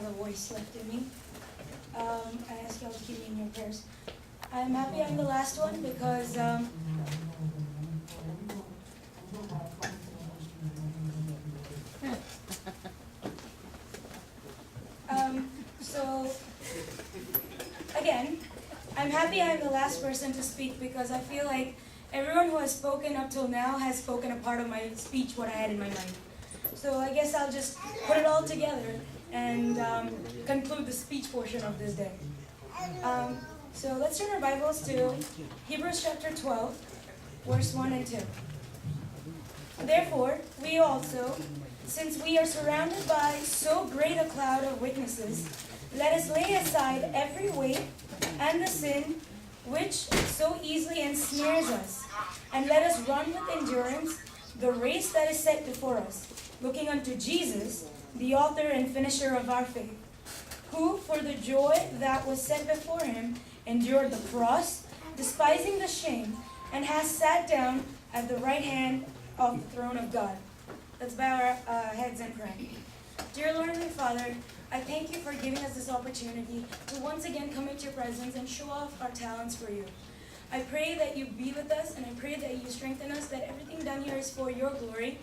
have a voice left in me. I ask y'all to keep me in your prayers. I'm happy I'm the last one because so again, I'm happy I'm the last person to speak because I feel like everyone who has spoken up till now has spoken a part of my speech, what I had in my mind. So I guess I'll just put it all together and conclude the speech portion of this day. So let's turn our Bibles to Hebrews chapter 12, verse 1 and 2. Therefore, we also, since we are surrounded by so great a cloud of witnesses, let us lay aside every weight and the sin which so easily ensnares us, and let us run with endurance the race that is set before us, looking unto Jesus, the author and finisher of our faith, who for the joy that was set before him endured the cross, despising the shame, and has sat down at the right hand of the throne of God. Let's bow our heads and pray. Dear Lord and Father, I thank you for giving us this opportunity to once again come into your presence and show off our talents for you. I pray that you be with us, and I pray that you strengthen us, that everything done here is for your glory,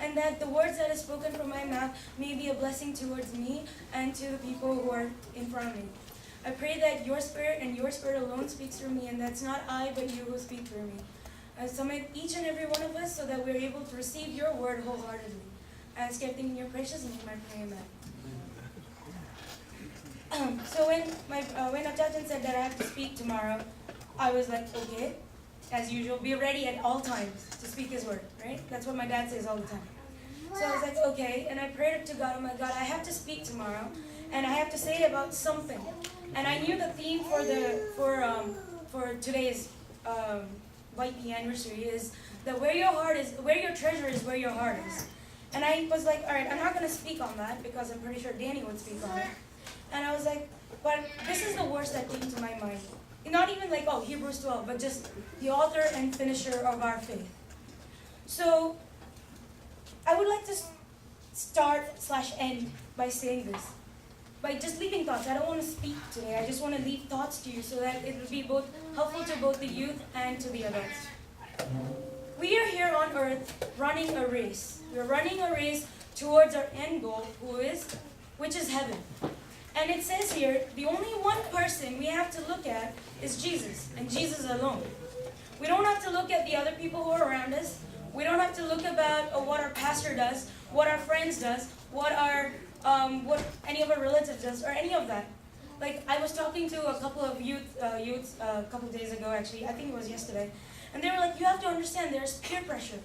and that the words that are spoken from my mouth may be a blessing towards me and to the people who are in front of me. I pray that your Spirit and your Spirit alone speaks through me, and that's not I but you who speak through me. I summon each and every one of us so that we're able to receive your word wholeheartedly. I ask everything in your precious name, I pray, amen. So when Achajan said that I have to speak tomorrow, I was like, okay, as usual, be ready at all times to speak his word, right? That's what my dad says all the time. So I was like, okay, and I prayed up to God, oh my God, I have to speak tomorrow, and I have to say about something. And I knew the theme for today's White Pea anniversary is that where your treasure is, where your heart is. And I was like, all right, I'm not going to speak on that because I'm pretty sure Danny would speak on it. And I was like, but this is the worst that came to my mind. Not even like, oh, Hebrews 12, but just the author and finisher of our faith. So I would like to start/end by saying this. By just leaving thoughts. I don't want to speak today. I just want to leave thoughts to you so that it will be both helpful to both the youth and to the adults. We are here on earth running a race. We're running a race towards our end goal, which is heaven. And it says here, the only one person we have to look at is Jesus, and Jesus alone. We don't have to look at the other people who are around us. We don't have to look about what our pastor does, what our friends does, what any of our relatives does, or any of that. Like, I was talking to a couple of youths a couple of days ago, actually. I think it was yesterday. And they were like, you have to understand, there's peer pressure.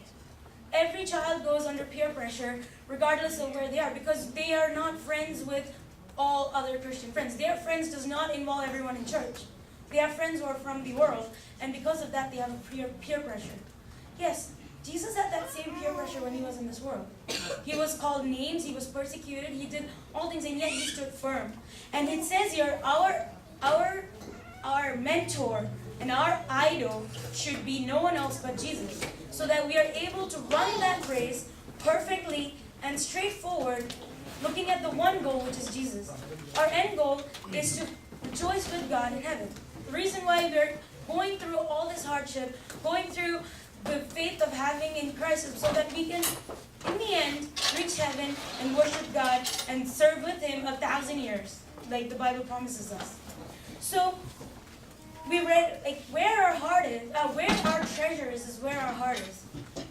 Every child goes under peer pressure, regardless of where they are, because they are not friends with all other Christian friends. Their friends does not involve everyone in church. They have friends who are from the world, and because of that, they have a peer pressure. Yes, Jesus had that same peer pressure when he was in this world. He was called names, he was persecuted, he did all things, and yet he stood firm. And it says here, our mentor and our idol should be no one else but Jesus, so that we are able to run that race perfectly and straightforward, looking at the one goal, which is Jesus. Our end goal is to rejoice with God in heaven. The reason why we're going through all this hardship, going through the faith of having in Christ, is so that we can, in the end, reach heaven and worship God and serve with Him 1,000 years, like the Bible promises us. So, we read, like, where our heart is, where our treasure is where our heart is.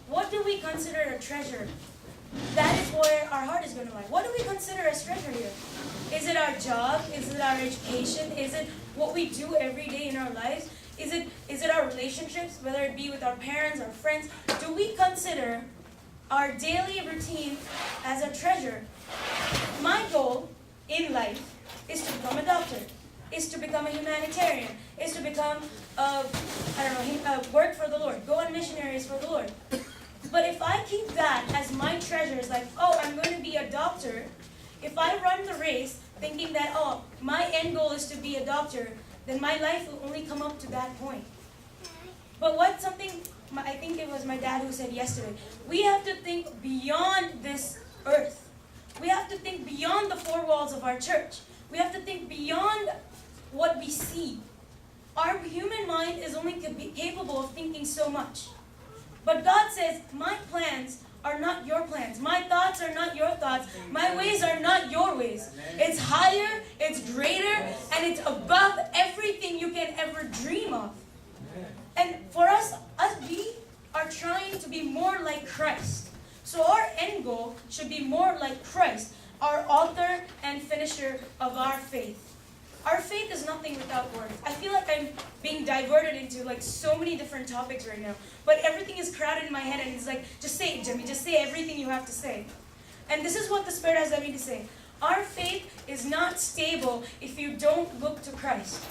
What do we consider a treasure? That is where our heart is going to lie. What do we consider as treasure here? Is it our job? Is it our education? Is it what we do every day in our lives? Is it our relationships, whether it be with our parents, our friends? Do we consider our daily routine as a treasure? My goal in life is to become a doctor, is to become a humanitarian, is to become, work for the Lord, go on missionaries for the Lord. But if I keep that as my treasures, like, oh, I'm going to be a doctor, if I run the race thinking that, oh, my end goal is to be a doctor, then my life will only come up to that point. But I think it was my dad who said yesterday, we have to think beyond this earth. we have to think beyond the four walls of our church. We have to think beyond what we see. Our human mind is only capable of thinking so much. But God says, my plans are not your plans. My thoughts are not your thoughts. My ways are not your ways. It's higher, it's greater, and it's above everything you can ever dream of. And for us, we are trying to be more like Christ. So our end goal should be more like Christ, our author and finisher of our faith. Our faith is nothing without words. I feel like I'm being diverted into like so many different topics right now. But everything is crowded in my head and it's like, just say it, Jemy. Just say everything you have to say. And this is what the Spirit has led me to say. Our faith is not stable if you don't look to Christ.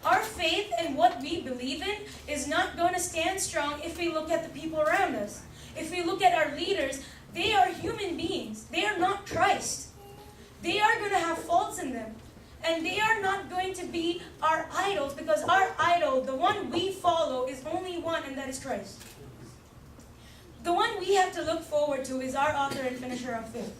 Our faith and what we believe in is not going to stand strong if we look at the people around us. If we look at our leaders, they are human beings. They are not Christ. They are going to have faults in them. And they are not going to be our idols because our idol, the one we follow, is only one, and that is Christ. The one we have to look forward to is our author and finisher of faith.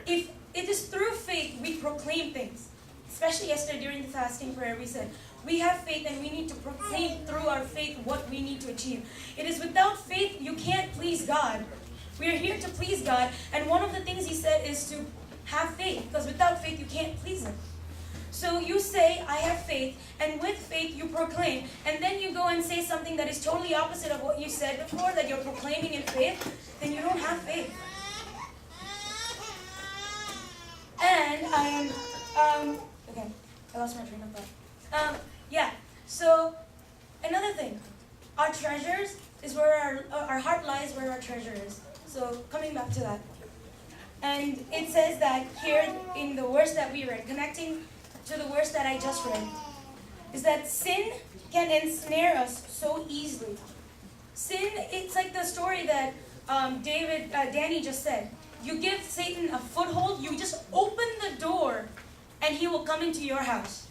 If it is through faith we proclaim things, especially yesterday during the fasting prayer, we said, we have faith and we need to proclaim through our faith what we need to achieve. It is without faith you can't please God. We are here to please God, and one of the things He said is to have faith, because without faith you can't please Him. So you say, I have faith, and with faith you proclaim, and then you go and say something that is totally opposite of what you said before, that you're proclaiming in faith, then you don't have faith. And okay, I lost my train of thought. So another thing, our treasures is where our heart lies, where our treasure is. So coming back to that. And it says that here in the verse that we read, connecting to the verse that I just read, is that sin can ensnare us so easily. Sin, it's like the story that Danny just said. You give Satan a foothold, you just open the door, and he will come into your house.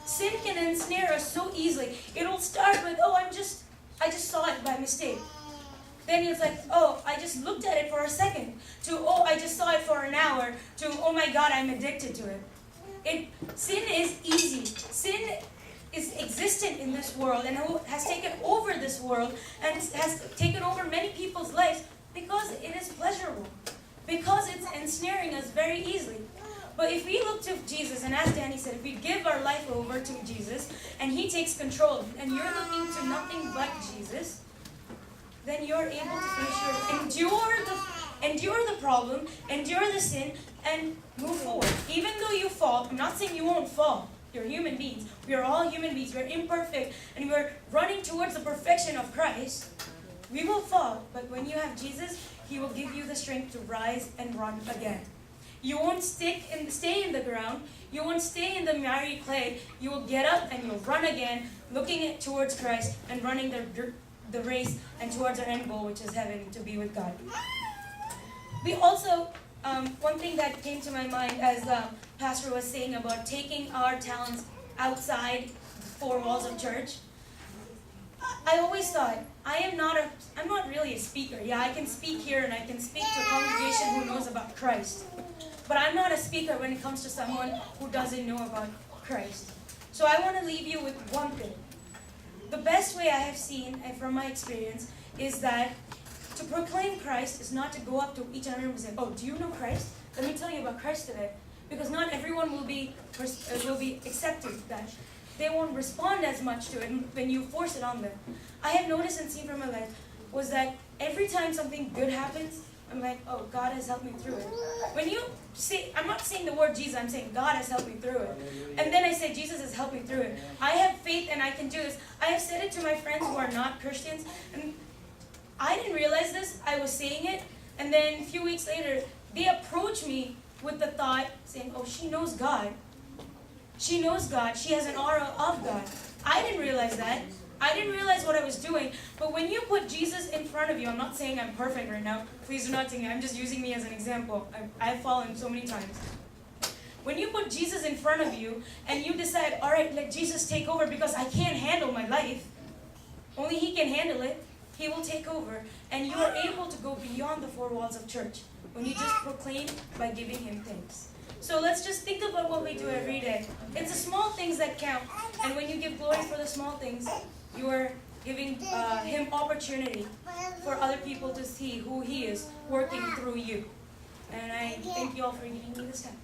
Sin can ensnare us so easily. It'll start with, I just saw it by mistake. Then it's like, I just looked at it for a second. To, I just saw it for an hour. To, oh my God, I'm addicted to it. Sin is easy. Sin is existent in this world and has taken over this world and has taken over many people's lives because it is pleasurable. Because it's ensnaring us very easily. But if we look to Jesus, and as Danny said, if we give our life over to Jesus and He takes control, and you're looking to nothing but Jesus, then you're able to finish endure the problem, endure the sin, and move forward. Even though you fall, I'm not saying you won't fall. You're human beings. We are all human beings. We're imperfect, and we're running towards the perfection of Christ. We will fall, but when you have Jesus, He will give you the strength to rise and run again. You won't stay in the ground. You won't stay in the miry clay. You will get up and you'll run again, looking towards Christ and running the race and towards our end goal, which is heaven, to be with God. We also, one thing that came to my mind as Pastor was saying about taking our talents outside the four walls of church, I always thought, I'm not really a speaker. Yeah, I can speak here and I can speak to a congregation who knows about Christ. But I'm not a speaker when it comes to someone who doesn't know about Christ. So I want to leave you with one thing. The best way I have seen, and from my experience, is that to proclaim Christ is not to go up to each other and say, do you know Christ? Let me tell you about Christ today. Because not everyone will be accepted that. They won't respond as much to it when you force it on them. I have noticed and seen from my life was that every time something good happens, I'm like, God has helped me through it. When you say, I'm not saying the word Jesus, I'm saying God has helped me through it. And then I say, Jesus has helped me through it. I have faith and I can do this. I have said it to my friends who are not Christians, and I didn't realize this. I was saying it, and then a few weeks later, they approach me with the thought, saying, she knows God. She knows God. She has an aura of God. I didn't realize that. I didn't realize what I was doing. But when you put Jesus in front of you, I'm not saying I'm perfect right now. Please do not think I'm just using me as an example. I've fallen so many times. When you put Jesus in front of you and you decide, all right, let Jesus take over because I can't handle my life. Only He can handle it. He will take over, and you are able to go beyond the four walls of church when you just proclaim by giving Him thanks. So let's just think about what we do every day. It's the small things that count, and when you give glory for the small things, you are giving Him opportunity for other people to see who He is working through you. And I thank you all for giving me this time.